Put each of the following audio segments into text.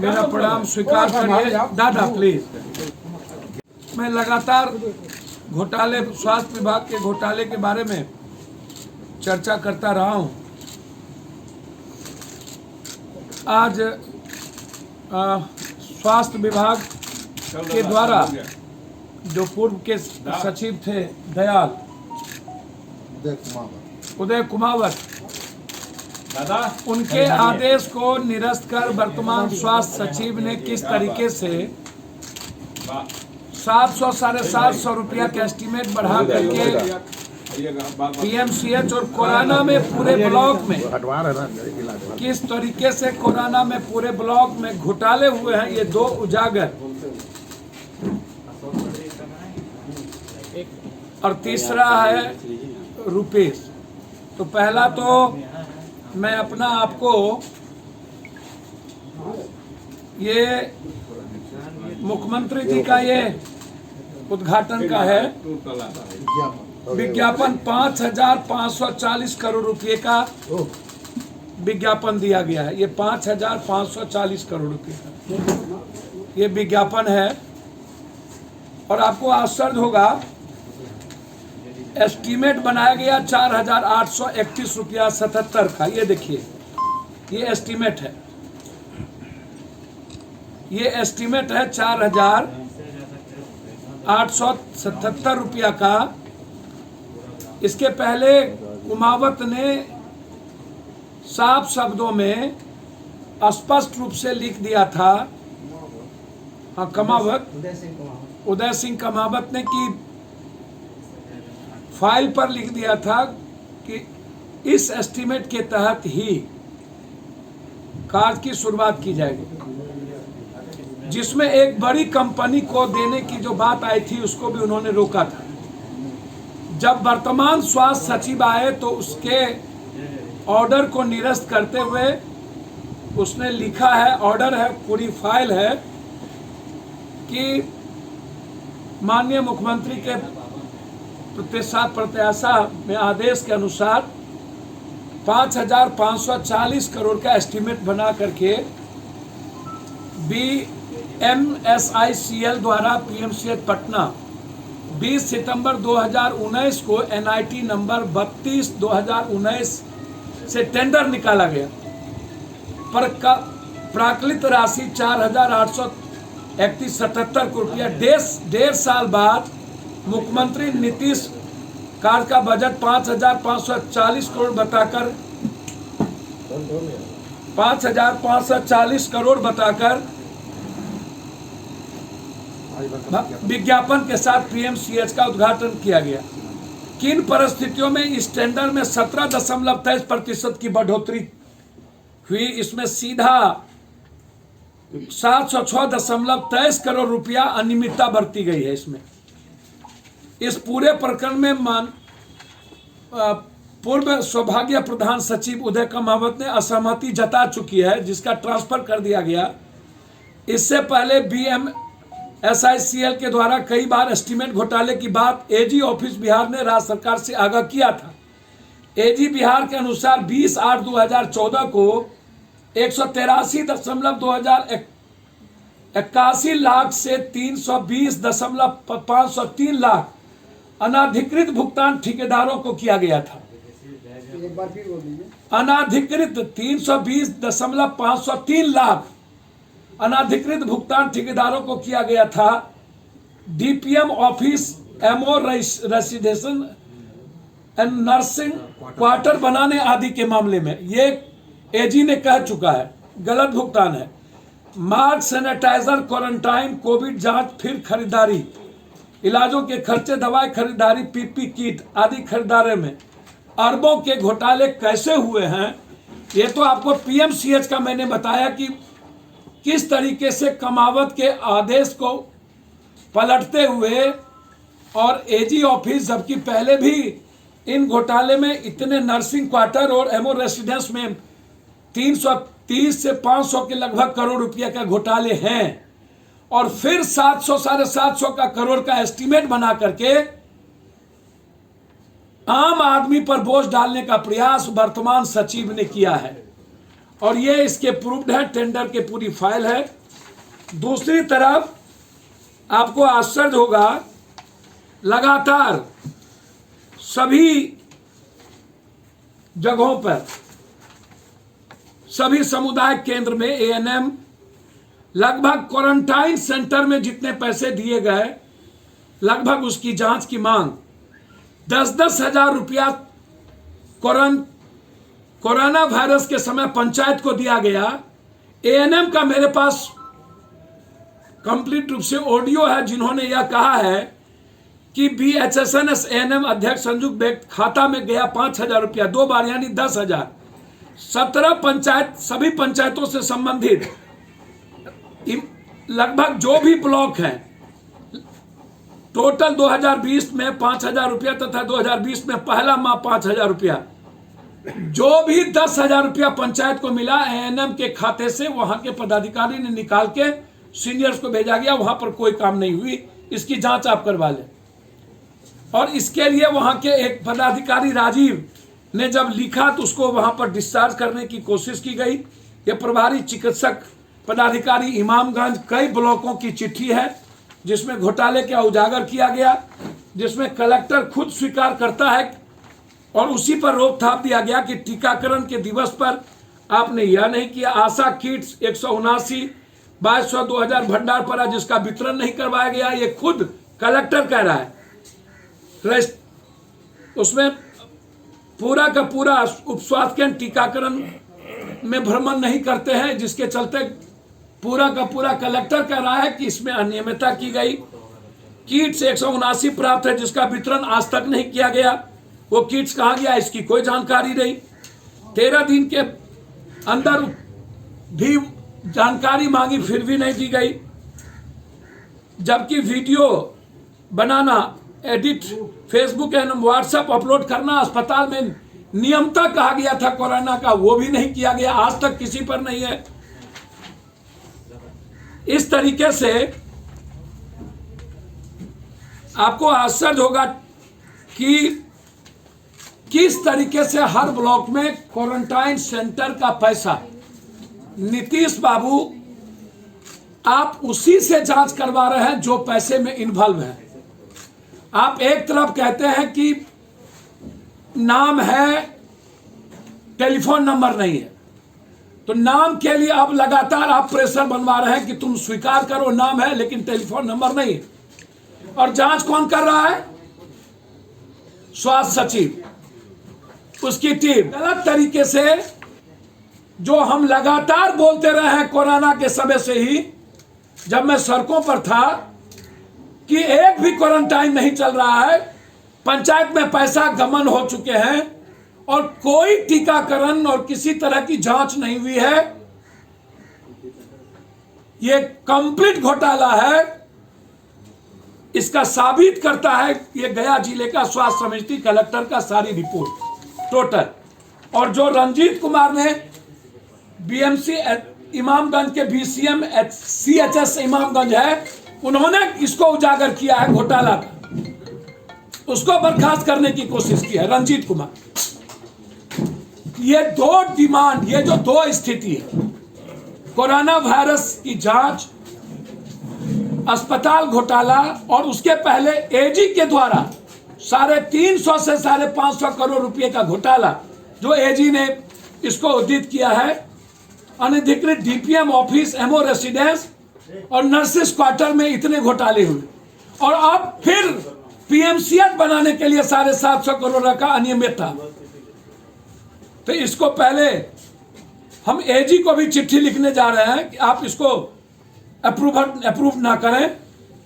मेरा प्रणाम स्वीकार करिए दादा प्लीज। मैं लगातार घोटाले, स्वास्थ्य विभाग के घोटाले के बारे में चर्चा करता रहा हूं। आज स्वास्थ्य विभाग के द्वारा जो पूर्व के सचिव थे दयाल उदय कुमावत, उनके आदेश को निरस्त कर वर्तमान स्वास्थ्य सचिव ने किस तरीके से 700 साढ़े 700 रुपया का एस्टीमेट बढ़ा करके पीएमसीएच और कोरोना में पूरे ब्लॉक में किस तरीके से कोरोना में पूरे ब्लॉक में घोटाले हुए हैं, ये दो उजागर। और तीसरा है रुपेश। तो पहला तो मैं अपना आपको ये मुख्यमंत्री जी का ये उद्घाटन का है विज्ञापन 5,540 करोड़ रुपए का विज्ञापन दिया गया है। ये 5,540 करोड़ रुपए का ये विज्ञापन है। और आपको आश्चर्य होगा, एस्टीमेट बनाया गया 4,831 रुपया 77 का। ये देखिए, ये एस्टीमेट है, ये एस्टीमेट है 4,877 रुपया का। इसके पहले कुमावत ने साफ शब्दों में स्पष्ट रूप से लिख दिया था, उदय सिंह कमावत ने, कि फाइल पर लिख दिया था कि इस एस्टीमेट के तहत ही कार्य की शुरुआत की जाएगी, जिसमें एक बड़ी कंपनी को देने की जो बात आई थी उसको भी उन्होंने रोका था। जब वर्तमान स्वास्थ्य सचिव आए तो उसके ऑर्डर को निरस्त करते हुए उसने लिखा है, ऑर्डर है, पूरी फाइल है, कि माननीय मुख्यमंत्री के प्रत्याशा में आदेश के अनुसार 5,540 करोड़ का एस्टीमेट बना करके BMSICL द्वारा पीएमसीएच पटना 20 सितंबर 2019 को NIT नंबर 32/2019 से टेंडर निकाला गया, पर प्राकृत राशि 4,831.77 रुपया। डेढ़ साल बाद मुख्यमंत्री नीतीश कार्य का बजट 5,540 करोड़ बताकर 5,540 करोड़ बताकर विज्ञापन के साथ पीएमसीएच का उद्घाटन किया गया। किन परिस्थितियों में इस टेंडर में 17.23% की बढ़ोतरी हुई? इसमें सीधा 706.23 करोड़ रुपया अनियमितता बरती गई है। इसमें इस पूरे प्रकरण में पूर्व सौभाग्य प्रधान सचिव उदय कुमावत ने असहमति जता चुकी है, जिसका ट्रांसफर कर दिया गया। इससे पहले BMSICL के द्वारा कई बार एस्टीमेट घोटाले की बात AG ऑफिस बिहार ने राज्य सरकार से आगाह किया था। AG बिहार के अनुसार 20/8/2014 को 183.81 लाख से 320.503 लाख अनाधिकृत भुगतान ठेकेदारों को किया गया था। अनाधिकृत 320.503 लाख अनाधिकृत भुगतान ठेकेदारों को किया गया था। DPM office, MO residential and nursing quarter बनाने आदि के मामले में ये AG ने कह चुका है गलत भुगतान है। मास्क, सैनिटाइजर, क्वारंटाइन, कोविड जांच, फिर खरीदारी, इलाजों के खर्चे, दवाई खरीदारी, PP किट आदि खरीदारी में अरबों के घोटाले कैसे हुए हैं, ये तो आपको पीएमसीएच का मैंने बताया कि किस तरीके से कमावत के आदेश को पलटते हुए और एजी ऑफिस, जबकि पहले भी इन घोटाले में इतने नर्सिंग क्वार्टर और एमओ रेसिडेंस में 330 से 500 के लगभग करोड़ रुपया का घोटाले हैं, और फिर 700 साढ़े 700 का करोड़ का एस्टीमेट बना करके आम आदमी पर बोझ डालने का प्रयास वर्तमान सचिव ने किया है। और ये इसके प्रूफ्ड है, टेंडर के पूरी फाइल है। दूसरी तरफ आपको आश्चर्य होगा, लगातार सभी जगहों पर, सभी समुदाय केंद्र में एएनएम, लगभग क्वारंटाइन सेंटर में जितने पैसे दिए गए, लगभग उसकी जांच की मांग 10-10 हजार रुपया कोरोना वायरस के समय पंचायत को दिया गया। एएनएम का मेरे पास कंप्लीट रूप से ऑडियो है, जिन्होंने यह कहा है कि BHSNS एएनएम अध्यक्ष संजू बेग खाता में गया 5,000 रुपया 2 बार, यानी 10,000। 17 पंचायत, सभी पंचायतों से संबंधित लगभग जो भी ब्लॉक हैं, टोटल 2020 में 5,000 रुपया तथा 2020 में पहला माह 5,000 रुपया, जो भी 10,000 रुपया पंचायत को मिला एएनएम के खाते से वहां के पदाधिकारी ने निकाल के सीनियर्स को भेजा गया। वहां पर कोई काम नहीं हुई, इसकी जांच आप करवा लें। और इसके लिए वहां के एक पदाधिकारी राजीव ने जब लिखा तो उसको वहां पर डिस्चार्ज करने की कोशिश की गई। यह प्रभारी चिकित्सक पदाधिकारी इमामगंज, कई ब्लॉकों की चिट्ठी है जिसमें घोटाले का उजागर किया गया, जिसमें कलेक्टर खुद स्वीकार करता है और उसी पर रोकथाम दिया गया कि टीकाकरण के दिवस पर आपने यह नहीं किया। आशा किट्स 179 2200 2000 भंडार पड़ा जिसका वितरण नहीं करवाया गया, ये खुद कलेक्टर कह रहा है। उसमें पूरा का पूरा उप स्वास्थ्य केंद्र टीकाकरण में भ्रमण नहीं करते हैं, जिसके चलते पूरा का पूरा कलेक्टर कह रहा है कि इसमें अनियमितता की गई। किट्स 179 प्राप्त है जिसका वितरण आज तक नहीं किया गया, वो किट्स कहाँ गया इसकी कोई जानकारी नहीं। 13 दिन के अंदर भी जानकारी मांगी फिर भी नहीं दी गई, जबकि video banana, edit, Facebook and WhatsApp upload करना अस्पताल में नियमता कहा गया था कोरोना का, वो भी नहीं किया गया, आज तक किसी पर नहीं है। इस तरीके से आपको आश्चर्य होगा कि किस तरीके से हर ब्लॉक में क्वारंटाइन सेंटर का पैसा, नीतीश बाबू आप उसी से जांच करवा रहे हैं जो पैसे में इन्वॉल्व है। आप एक तरफ कहते हैं कि नाम है, टेलीफोन नंबर नहीं है, तो नाम के लिए अब लगातार आप प्रेशर बनवा रहे हैं कि तुम स्वीकार करो नाम है लेकिन टेलीफोन नंबर नहीं है। और जांच कौन कर रहा है? स्वास्थ्य सचिव, उसकी टीम। गलत तरीके से जो हम लगातार बोलते रहे हैं कोरोना के समय से ही, जब मैं सड़कों पर था, कि एक भी क्वारंटाइन नहीं चल रहा है, पंचायत में पैसा गमन हो चुके हैं और कोई टीकाकरण और किसी तरह की जांच नहीं हुई है। ये कंप्लीट घोटाला है। इसका साबित करता है ये गया जिले का स्वास्थ्य समिति कलेक्टर का सारी रिपोर्ट टोटल। और जो रंजीत कुमार ने बीएमसी इमामगंज के BCM CHS इमामगंज है, उन्होंने इसको उजागर किया है घोटाला का, उसको बर्खास्त करने की कोशिश की है रंजीत कुमार। ये दो डिमांड, ये जो दो स्थिति है, कोरोना वायरस की जांच, अस्पताल घोटाला और उसके पहले एजी के द्वारा 350 से 550 करोड़ रुपए का घोटाला जो एजी ने इसको उद्धृत किया है। अनधिकृत DPM ऑफिस, MO रेसिडेंस और नर्सिस क्वार्टर में इतने घोटाले हुए, और अब फिर PMCH बनाने के लिए 750 करोड़ का अनियमितता। तो इसको पहले हम एजी को भी चिट्ठी लिखने जा रहे हैं कि आप इसको अप्रूव ना करें,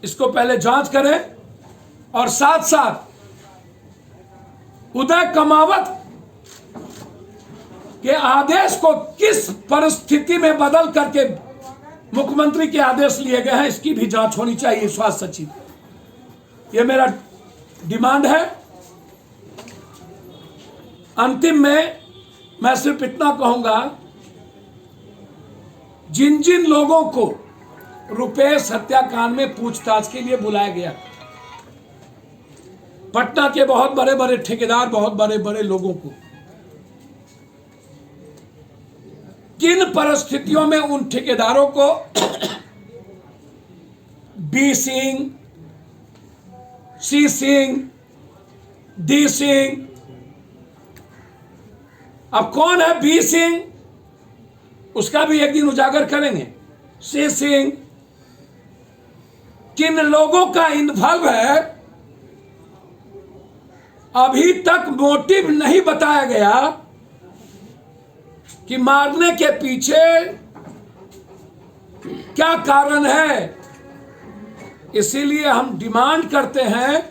इसको पहले जांच करें, और साथ साथ उदय कमावत के आदेश को किस परिस्थिति में बदल करके मुख्यमंत्री के आदेश लिए गए हैं, इसकी भी जांच होनी चाहिए स्वास्थ्य सचिव। ये मेरा डिमांड है। अंतिम में मैं सिर्फ इतना कहूंगा, जिन जिन लोगों को रुपेश हत्याकांड में पूछताछ के लिए बुलाया गया, पटना के बहुत बड़े बड़े ठेकेदार, बहुत बड़े बड़े लोगों को, किन परिस्थितियों में उन ठेकेदारों को बी सिंह, सी सिंह, डी सिंह, अब कौन है बी सिंह, उसका भी एक दिन उजागर करेंगे। सी सिंह, किन लोगों का इन्वॉल्व है, अभी तक मोटिव नहीं बताया गया कि मारने के पीछे क्या कारण है। इसीलिए हम डिमांड करते हैं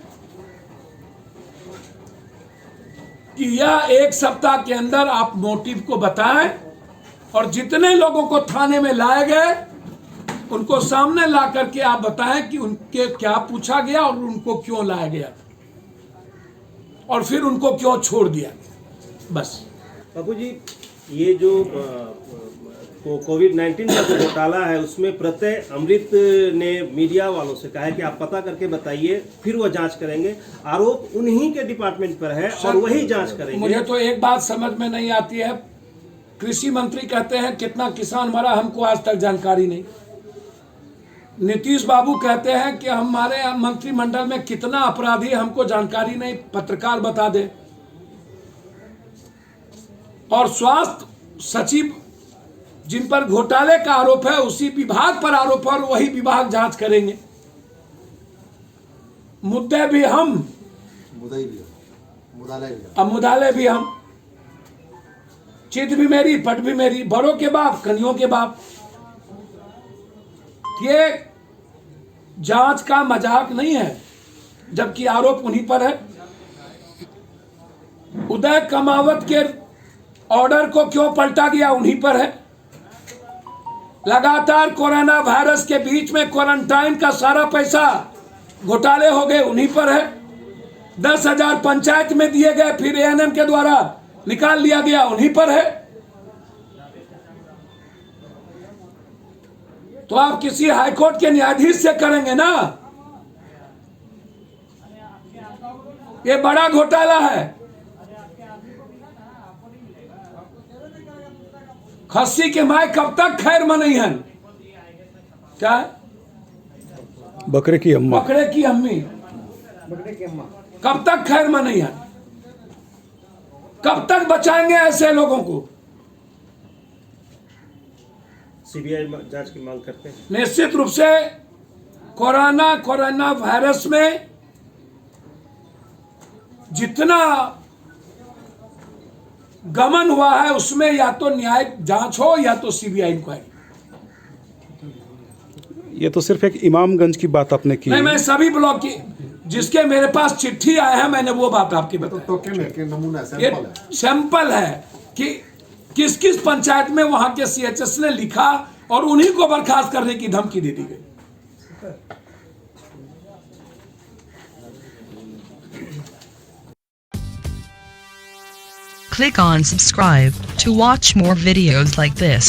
कि यह एक सप्ताह के अंदर आप मोटिव को बताएं और जितने लोगों को थाने में लाए गए उनको सामने ला करके आप बताएं कि उनके क्या पूछा गया और उनको क्यों लाया गया और फिर उनको क्यों छोड़ दिया। बस बाबू जी, ये जो कोविड-19 का जो घोटाला है उसमें प्रत्यय अमृत ने मीडिया वालों से कहा है कि आप पता करके बताइए, फिर वो जांच करेंगे। आरोप उन्हीं के डिपार्टमेंट पर है और वही जांच करेंगे। मुझे तो एक बात समझ में नहीं आती है, कृषि मंत्री कहते हैं कितना किसान मरा हमको आज तक जानकारी नहीं। नीतीश बाबू कहते हैं कि हमारे मंत्रिमंडल में कितना अपराधी हमको जानकारी नहीं, पत्रकार बता दे। और स्वास्थ्य सचिव जिन पर घोटाले का आरोप है उसी विभाग पर आरोप है और वही विभाग जांच करेंगे। मुद्दे भी हम, अब मुदाले भी हम, चित भी मेरी पट भी मेरी, बड़ों के बाप कनियों के बाप। ये जांच का मजाक नहीं है, जबकि आरोप उन्हीं पर है। उदय कमावत के ऑर्डर को क्यों पलटा गया, उन्हीं पर है। लगातार कोरोना वायरस के बीच में क्वारंटाइन का सारा पैसा घोटाले हो गए, उन्हीं पर है। 10,000 पंचायत में दिए गए, फिर एएनएम के द्वारा निकाल लिया गया, उन्हीं पर है। तो आप किसी हाईकोर्ट के न्यायाधीश से करेंगे ना। ये बड़ा घोटाला है। खस्सी के माय कब तक खैर मनई हन, क्या है? बकरे की अम्मा, बकरे की अम्मी कब तक खैर मनई हन? कब तक बचाएंगे ऐसे लोगों को? सीबीआई जांच की मांग करते हैं। निश्चित रूप से कोरोना वायरस में जितना गमन हुआ है उसमें या तो न्यायिक जांच हो या तो सीबीआई इंक्वायरी। ये तो सिर्फ एक इमामगंज की बात आपने की। नहीं, मैं सभी ब्लॉक की जिसके मेरे पास चिट्ठी आया है मैंने वो बात आपकी बताई। ये सैंपल है कि किस किस पंचायत में वहां के सीएचएस ने लिखा और उन्हीं को बर्खास्त करने की धमकी दे दी गई। Click on subscribe to watch more videos like this.